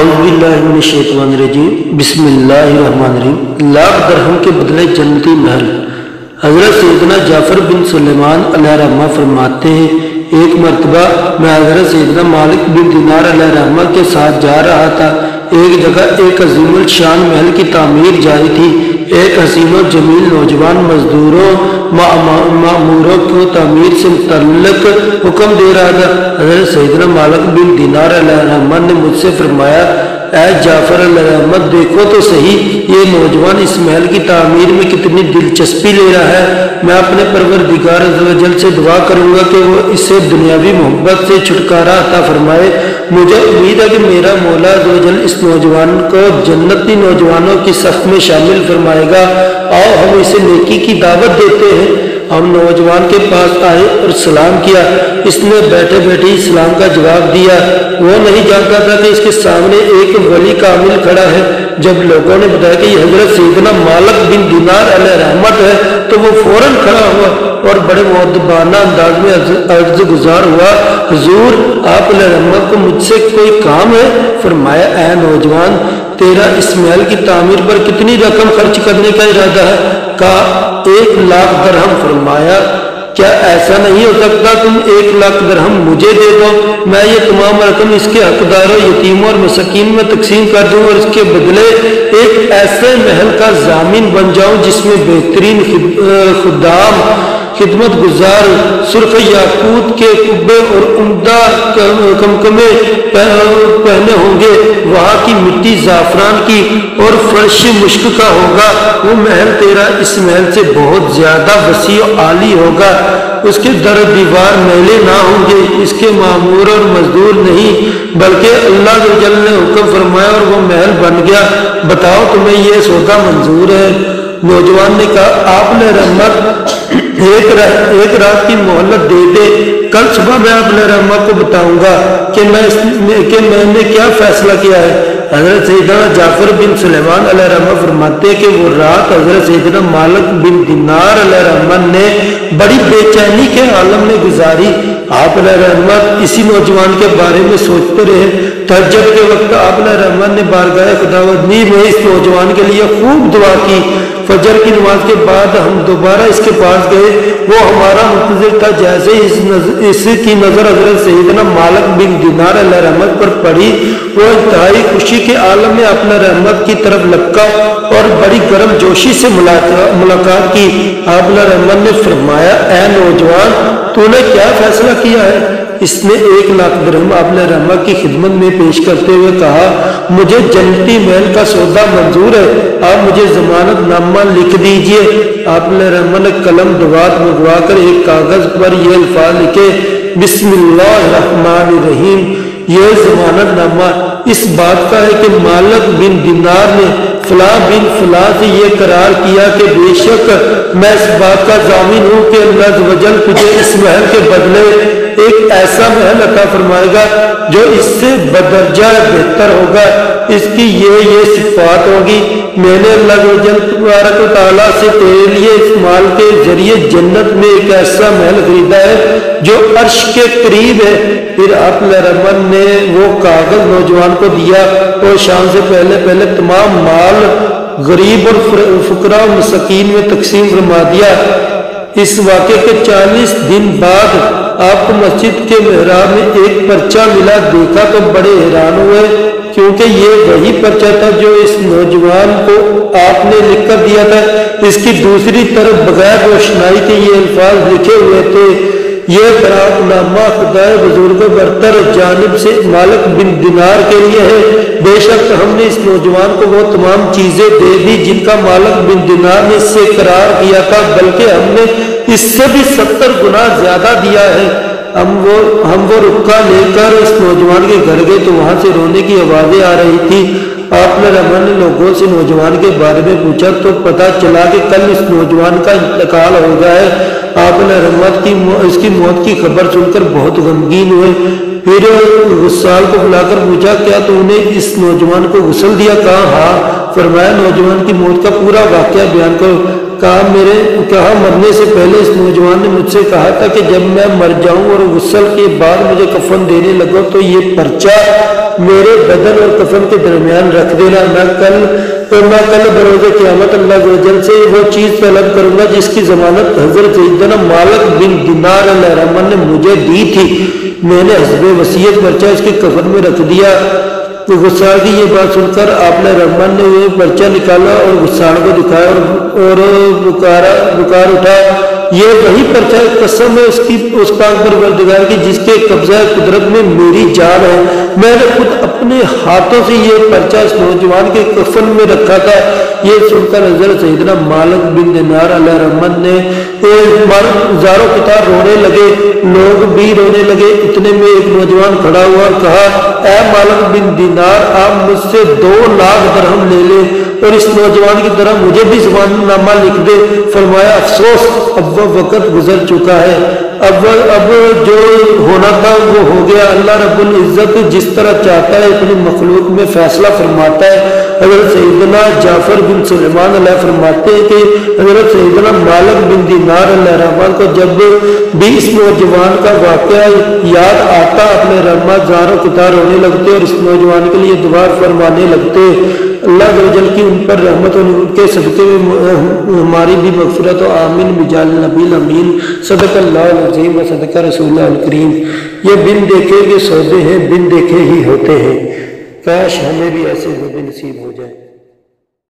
اعوذ باللہ من الشیطان الرجیم بسم اللہ الرحمن الرحیم۔ لاکھ درہم کے بدلے جنتی محل۔ حضرت سیدنا جعفر بن سلیمان علیہ رحمہ فرماتے ہیں، ایک مرتبہ میں حضرت سیدنا مالک بن دینار علیہ رحمہ کے ساتھ جا رہا تھا۔ ایک جگہ ایک عظیم الشان محل کی تعمیر جاری تھی۔ ایک حسین و جمیل نوجوان مزدوروں معموروں کو تعمیر سے متعلق حکم دے رہا تھا۔ حضرت سیدنا مالک بن دینار علیہ رحمہ نے مجھ سے فرمایا، اے جعفر علیہ رحمہ، دیکھو تو صحیح یہ نوجوان اس محل کی تعمیر میں کتنی دلچسپی لے رہا ہے۔ میں اپنے پروردگار عز و جل سے دعا کروں گا کہ وہ اسے دنیاوی محبت سے چھٹکارا عطا فرمائے۔ مجھے امید ہے کہ میرا مولا عز و جل اس نوجوان کو جنتی نوجوانوں کی صف میں شامل فرمائے گا۔ آؤ ہم اسے نیکی کی دعوت دیتے ہیں۔ ہم نوجوان کے پاس آئے اور سلام کیا۔ اس نے بیٹھے بیٹھے اسلام کا جواب دیا۔ وہ نہیں جانتا تھا کہ اس کے سامنے ایک ولی کامل کھڑا ہے۔ جب لوگوں نے بتایا کہ یہ حضرت سیدنا مالک بن دینار علیہ رحمت ہے تو وہ فوراً کھڑا ہوا اور بڑے مؤدبانہ انداز میں عرض گزار ہوا، حضور آپ علیہ رحمت کو مجھ سے کوئی کام ہے؟ فرمایا، اے نوجوان، تیرا اس محل کی تعمیر پر کتنی رقم خرچ کرنے کا ارادہ ہے؟ کہا 1,00,000 درہم۔ فرمایا، کیا ایسا نہیں ہو سکتا تم 1,00,000 درہم مجھے دے دو، میں یہ تمام رقم اس کے حقداروں، یتیموں اور مساکین میں تقسیم کر دوں اور اس کے بدلے ایک ایسے محل کا ضامن بن جاؤں جس میں بہترین خدام، خدمت گزار، سرخ یاقوت کے قبے اور عمدہ کمکمے پہنے ہوں گے، وہاں کی مٹی زعفران کی اور فرش مشک کا ہوگا۔ وہ محل تیرا اس محل سے بہت زیادہ وسیع و عالی ہوگا۔ اس کے در دیوار میلے نہ ہوں گے، اس کے معمور اور مزدور نہیں، بلکہ اللہ جل نے حکم فرمایا اور وہ محل بن گیا۔ بتاؤ تمہیں یہ سودا منظور ہے؟ نوجوان نے کہا، آپ نے رحمت ایک رات کی مہلت دے دے، کل صبح میں اپنے رحمت کو بتاؤں گا کہ میں نے کیا فیصلہ کیا ہے۔ حضرت سیدنا جعفر بن سلیمان علیہ رحمہ فرماتے کہ وہ رات حضرت سیدنا مالک بن دینار علیہ رحمہ نے بڑی بے چینی کے عالم میں گزاری۔ آپ علیہ رحمت اسی نوجوان کے بارے میں سوچتے رہے۔ تہجد کے وقت آپ علیہ رحمت نے بارگاہ خداوندی میں اس نوجوان کے لیے خوب دعا کی۔ فجر کی نماز کے بعد ہم دوبارہ اس کے پاس گئے۔ وہ ہمارا منتظر تھا۔ جیسے اس کی نظر حضرت سیدنا مالک بن دینار علیہ رحمت پر پڑی، وہ انتہائی خوشی کے عالم میں اپنے رحمت کی طرف لپکا اور بڑی گرم جوشی سے ملاقات کی۔ آپ علیہ رحمت نے فرمایا، اے نوجوان، تو نے کیا فیصلہ کیا ہے؟ اس نے 1,00,000 درہم آپ علیہ رحمت کی خدمت میں پیش کرتے ہوئے کہا، مجھے جنتی محل کا سودا منظور ہے، آپ مجھے ضمانت نامہ لکھ دیجئے۔ آپ علیہ رحمت نے قلم دوات منگوا کر ایک کاغذ پر یہ الفاظ لکھے، بسم اللہ الرحمن الرحیم۔ یہ ضمانت نامہ اس بات کا ہے کہ مالک بن دینار نے فلاں بن فلاں سے یہ قرار کیا کہ بے شک میں اس بات کا ضامن ہوں کہ اللہ عز و جل تجھے اس محل کے بدلے ایک ایسا محل عطا فرمائے گا جو اس سے بدرجہ بہتر ہوگا۔ اس کی یہ صفات ہوگی، میں نے اللہ عز و جل تبارک و تعالیٰ سے تیرے لیے اس مال کے ذریعے جنت میں ایک ایسا محل خریدا ہے جو عرش کے قریب ہے۔ پھر آپ علیہ رحمت نے وہ کاغذ نوجوان کو دیا اور شام سے پہلے تمام مال غریب اور فقراء و مساکین میں تقسیم فرما دیا۔ اس واقعے کے 40 دن بعد آپ کو مسجد کے محراب میں ایک پرچہ ملا۔ دیکھا تو بڑے حیران ہوئے، کیونکہ یہ وہی پرچہ تھا جو اس نوجوان کو آپ نے لکھ کر دیا تھا۔ اس کی دوسری طرف بغیر روشنائی کے یہ الفاظ لکھے ہوئے تھے، یہ برات نامہ خدائے بزرگ برتر جانب سے مالک بن دینار کے لیے ہے۔ بے شک ہم نے اس نوجوان کو وہ تمام چیزیں دے دی جن کا مالک بن دینار نے اس سے اقرار کیا تھا، بلکہ ہم نے اس سے بھی 70 گنا زیادہ دیا ہے۔ ہم وہ رکا لے کر اس نوجوان کے گھر گئے تو وہاں سے رونے کی آوازیں آ رہی تھی۔ آپ نے رحمت نے لوگوں سے نوجوان کے بارے میں پوچھا تو پتا چلا کہ کل اس نوجوان کا انتقال ہو گیا ہے۔ آپ نے رحمت اس کی موت کی خبر سن کر بہت غمگین ہوئے۔ پھر غسال کو بلا کر پوچھا، کیا تو نے اس نوجوان کو غسل دیا؟ کہا ہاں۔ فرمایا، نوجوان کی موت کا پورا واقعہ بیان کرو۔ کہا مرنے سے پہلے اس نوجوان نے مجھ سے کہا تھا کہ جب میں مر جاؤں اور غسل کے بعد مجھے کفن دینے لگو تو یہ پرچہ میرے بدن اور کفن کے درمیان رکھ دینا، میں کل بروز قیامت اللہ عز و جل سے وہ چیز طلب کروں گا جس کی ضمانت حضرت سیدنا مالک بن دینار علیہ الرحمن نے مجھے دی تھی، میں نے حسب وصیت پرچہ اس کے کفن میں رکھ دیا۔ غسان کی یہ بات سن کر آپ نے رحمان نے یہ پرچہ نکالا اور غسان کو دکھایا اور بکار اٹھا، یہ وہی پرچہ ہے، قسم ہے اس پاک پروردگار کی جس کے قبضہ قدرت میں میری جان ہے، میں نے خود اپنے ہاتھوں سے یہ پرچہ اس نوجوان کے کفن میں رکھا تھا۔ یہ سن کر حضرت سیدنا مالک بن دینار علیہ الرحمن نے زاروں قطار رونے لگے، لوگ بھی رونے لگے۔ اتنے میں ایک نوجوان کھڑا ہوا اور کہا، اے مالک بن دینار، آپ مجھ سے 2 لاکھ درہم لے لیں اور اس نوجوان کی طرح مجھے بھی زبان نامہ لکھ دے۔ فرمایا، افسوس اب وہ وقت گزر چکا ہے، اب جو ہونا تھا وہ ہو گیا۔ اللہ رب العزت جس طرح چاہتا ہے اپنی مخلوق میں فیصلہ فرماتا ہے۔ حضرت سیدنا جعفر بن سلیمان علیہ فرماتے ہیں کہ حضرت سیدنا مالک بن دینار علیہ الرحمن کو جب بھی اس نوجوان کا واقعہ یاد آتا اپنے رحمہ زاروں قطار ہونے لگتے اور اس نوجوان کے لیے دعا فرمانے لگتے۔ اللہ عز و جل کی ان پر رحمت اور ان کے صدقے میں ہماری بھی مغفرت و آمین بجال نبی الامین۔ صدق اللہ العظیم و صدق رسول اللہ الکریم۔ یہ بن دیکھے کے سودے ہیں، بن دیکھے ہی ہوتے ہیں، کاش ہمیں بھی ایسے سودے نصیب ہو جائیں۔